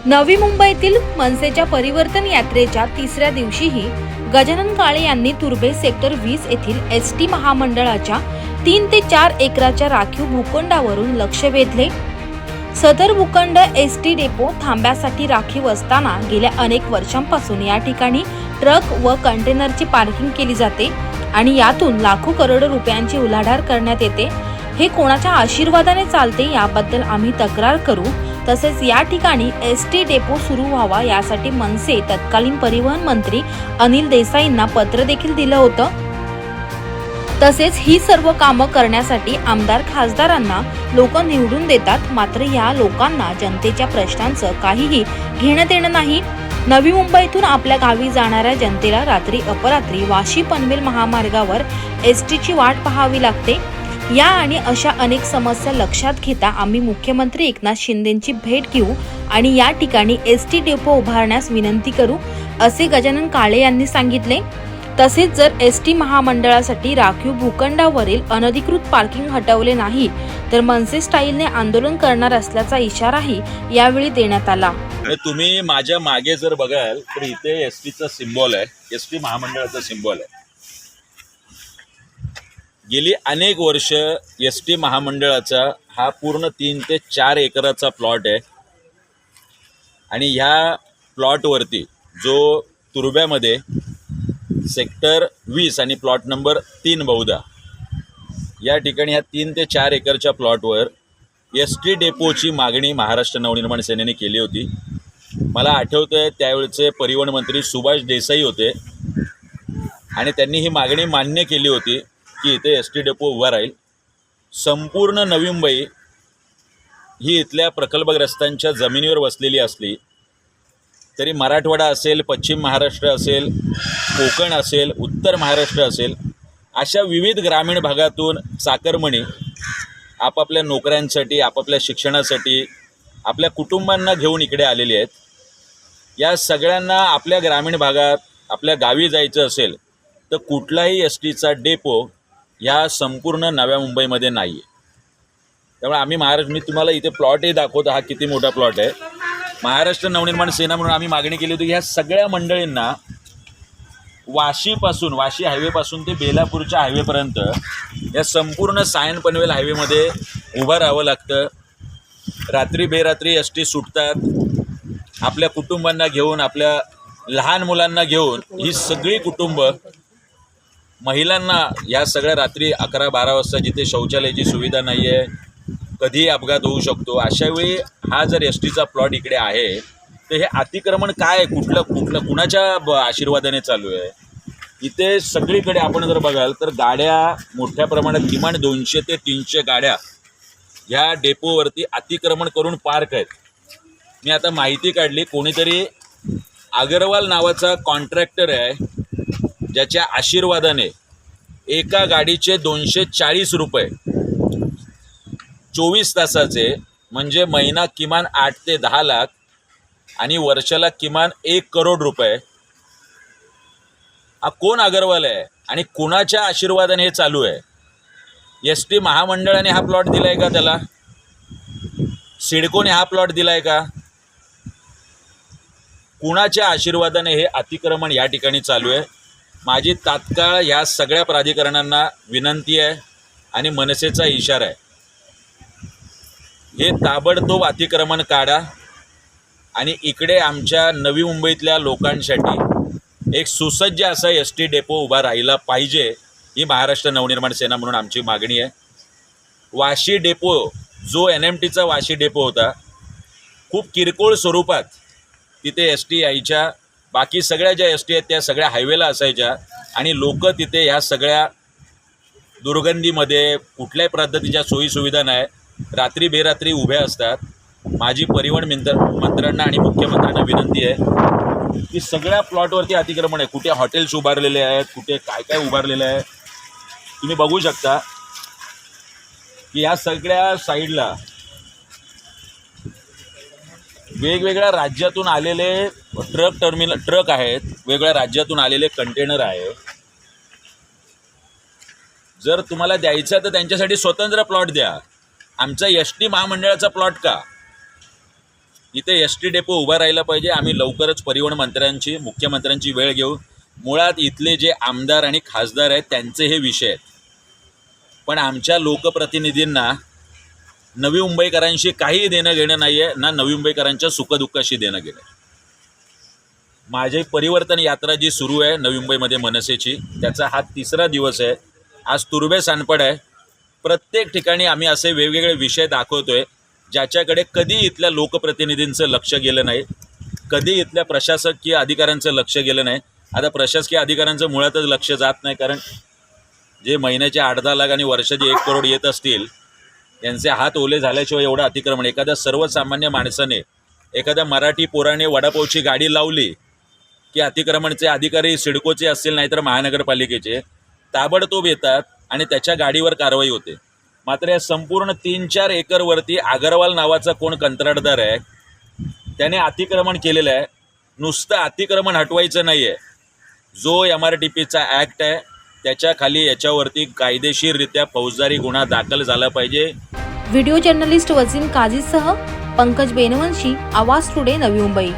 नवी मुंबईतील मनसेच्या परिवर्तन यात्रेच्या तिसऱ्या दिवशीही गजानन काळे यांनी तुर्भे सेक्टर 20 येथील एसटी महामंडळाच्या 3 ते 4 एकराच्या राखीव भूखंडावरून लक्ष वेधले। सदर भूखंड एसटी डेपो थांब्यासाठी राखीव असताना गेल्या अनेक वर्षांपासून या ठिकाणी ट्रक व कंटेनरची पार्किंग केली जाते आणि यातून लाखो करोडो रुपयांची उलाढाल करण्यात येते। हे कोणाच्या आशीर्वादाने चालते याबद्दल आम्ही तक्रार करू। तसेच या ठिकाणी एसटी डेपो सुरू व्हावा यासाठी मनसे तत्कालीन परिवहन मंत्री अनिल देसाईंना पत्र देखील दिलं होतं। तसेच ही सर्व कामं करण्यासाठी आमदार खासदारांना लोक निवडून देतात, मात्र या लोकांना जनतेच्या प्रश्नांचं काहीही घेणं देणं नाही। नवी मुंबईतून आपल्या गावी जाणाऱ्या जनतेला रात्री अपरात्री वाशी पनवेल महामार्गावर एसटीची वाट पाहावी लागते। या आणि अशा अनेक समस्या लक्षात घेता आम्ही मुख्यमंत्री एकनाथ शिंदेंची भेट घेऊ आणि या ठिकाणी एसटी डेपो उभारण्यास विनंती करू, असे गजानन काळे यांनी सांगितले। तसेच जर एसटी महामंडळासाठी राखीव भूखंडावरील अनधिकृत पार्किंग हटवले नाही तर मनसे स्टाईलने आंदोलन करणार असल्याचा इशाराही यावेळी देण्यात आला। तुम्ही माझ्या मागे जर बघाल तर इथे एसटीचा सिम्बॉल आहे, एसटी महामंडळाचा सिम्बॉल आहे। गेली अनेक वर्ष एसटी महामंडळाचा हा पूर्ण 3 ते 4 एकराचा प्लॉट आहे आणि ह्या प्लॉटवरती जो तुर्ब्यामध्ये सेक्टर 20 आणि प्लॉट नंबर 3 बहुधा या ठिकाणी ह्या 3 ते 4 एकरच्या प्लॉटवर एसटी डेपोची मागणी महाराष्ट्र नवनिर्माण सेनेने केली होती। मला आठवतंय त्यावेळचे परिवहन मंत्री सुभाष देसाई होते आणि त्यांनी ही मागणी मान्य केली होती की इथे एसटी डेपो उभा राहील। संपूर्ण नवी मुंबई ही इथल्या प्रकल्पग्रस्तांच्या जमिनीवर वसलेली असली तरी मराठवाडा असेल, पश्चिम महाराष्ट्र असेल, कोकण असेल, उत्तर महाराष्ट्र असेल, अशा विविध ग्रामीण भागातून चाकरमणी आपापल्या नोकऱ्यांसाठी, आपापल्या शिक्षणासाठी, आपल्या कुटुंबांना घेऊन इकडे आलेले आहेत। या सगळ्यांना आपल्या ग्रामीण भागात आपल्या गावी जायचं असेल तर कुठलाही एसटीचा डेपो ह्या संपूर्ण नव्या मुंबईमध्ये नाही आहे। त्यामुळे आम्ही मी तुम्हाला इथे प्लॉटही दाखवतो, हा किती मोठा प्लॉट आहे। महाराष्ट्र नवनिर्माण सेना म्हणून आम्ही मागणी केली होती ह्या सगळ्या मंडळींना वाशी हायवेपासून ते बेलापूरच्या हायवेपर्यंत या संपूर्ण सायन पनवेल हायवेमध्ये उभं राहावं लागतं। रात्री बेरात्री एस टी सुटतात, आपल्या कुटुंबांना घेऊन, आपल्या लहान मुलांना घेऊन ही सगळी कुटुंब, महिलांना या सगळ्या रात्री 11-12 वाजता जिथे शौचालयाची सुविधा नाही आहे, कधीही अपघात होऊ शकतो, अशावेळी हा जर एस टीचा प्लॉट इकडे आहे तर हे अतिक्रमण काय, कुणाच्या आशीर्वादाने चालू आहे? इथे सगळीकडे आपण जर बघाल तर गाड्या मोठ्या प्रमाणात, किमान 200 ते 300 गाड्या ह्या डेपोवरती अतिक्रमण करून पार्क आहेत। मी आता माहिती काढली, कोणीतरी अगरवाल नावाचा कॉन्ट्रॅक्टर आहे ज्याच्या आशीर्वादाने एका गाडीचे 240 रुपये 24 तासाचे, म्हणजे महिना किमान 8 ते 10 लाख आणि वर्षाला किमान 1 करोड रुपये। हा कोण अगरवाल आहे आणि कोणाच्या आशीर्वादाने हे चालू आहे? एस टी महामंडळाने हा प्लॉट दिलाय का? त्याला सिडकोने हा प्लॉट दिलाय का? कुणाच्या आशीर्वादाने हे अतिक्रमण या ठिकाणी चालू आहे? माझी तात्काळ या सगळ्या प्राधिकरणांना विनंती आहे आणि मनसेचा इशारा आहे, हे ताबडतोब अतिक्रमण काढा आणि इकडे आमच्या नवी मुंबईतल्या लोकांसाठी एक सुसज्ज असा एस टी डेपो उभा राहिला पाहिजे, ही महाराष्ट्र नवनिर्माण सेना म्हणून आमची मागणी आहे। वाशी डेपो, जो NMTचा वाशी डेपो होता, खूप किरकोळ स्वरूपात तिथे एस टी यायच्या, बाकी सगळ्या ज्या एस टी आहेत त्या सगळ्या हायवेला असायच्या आणि लोक तिथे ह्या सगळ्या दुर्गंधीमध्ये, कुठल्याही पद्धतीच्या सोयीसुविधा नाही, रात्री बेरात्री उभ्या असतात। माझी परिवहन मंत्र्यांना आणि मुख्यमंत्र्यांना विनंती आहे की सगळ्या प्लॉटवरती अतिक्रमण आहे, कुठे हॉटेल्स उभारलेले आहेत, कुठे काय काय उभारलेलं आहे। तुम्ही बघू शकता की या सगळ्या साईडला वेगवेगळ्या राज्यातून आलेले ट्रक आहेत, वेगवेगळ्या राज्यातून आलेले कंटेनर आहे। जर तुम्हाला द्यायचं तर त्यांच्यासाठी स्वतंत्र प्लॉट द्या, आमचा एस टी महामंडळाचा प्लॉट का? इथे एस टी डेपो उभा राहिला पाहिजे. आम्ही लवकरच परिवहन मंत्र्यांची मुख्यमंत्र्यांची वेळ घेऊ. मुळात इथले जे आमदार आणि खासदार आहेत त्यांचे हे विषय आहेत, पण आमच्या लोकप्रतिनिधींना नवी मुंबईकरांशी काही देणं घेणं नाही आहे, ना नवी मुंबईकरांच्या सुखदुःखाशी देणं घेणं आहे. माझी परिवर्तन यात्रा जी सुरू आहे नवी मुंबईमध्ये मनसेची, त्याचा हा 3रा दिवस आहे. आज तुर्भे सानपड आहे. प्रत्येक ठिकाणी आम्ही असे वेगवेगळे विषय दाखवतोय ज्याच्याकडे कधी इथल्या लोकप्रतिनिधींचं लक्ष गेलं नाही, कधी इथल्या प्रशासकीय अधिकाऱ्यांचं लक्ष गेलं नाही. आता प्रशासकीय अधिकाऱ्यांचं मुळातच लक्ष जात नाही, कारण जे महिन्याचे 8-10 लाख आणि वर्षाचे 1 करोड येत असतील यांचे हात ओले झाल्याशिवाय एवढं अतिक्रमण. एखाद्या सर्वसामान्य माणसाने, एखाद्या मराठी पोराने वडापावची गाडी लावली की अतिक्रमणचे अधिकारी सिडकोचे असतील नाहीतर महानगरपालिकेचे ताबडतोब येतात आणि त्याच्या गाडीवर कारवाई होते. मात्र या संपूर्ण 3-4 एकरवरती अगरवाल नावाचा कोण कंत्राटदार आहे त्याने अतिक्रमण केलेलं आहे. नुसतं अतिक्रमण हटवायचं नाही आहे, जो MRTPचा ॲक्ट आहे त्याच्या खाली याच्यावरती कायदेशीररित्या फौजदारी गुन्हा दाखल झाला पाहिजे. व्हिडिओ जर्नलिस्ट वसीम काझीसह पंकज बेनवंशी, आवाज टुडे, नवी मुंबई.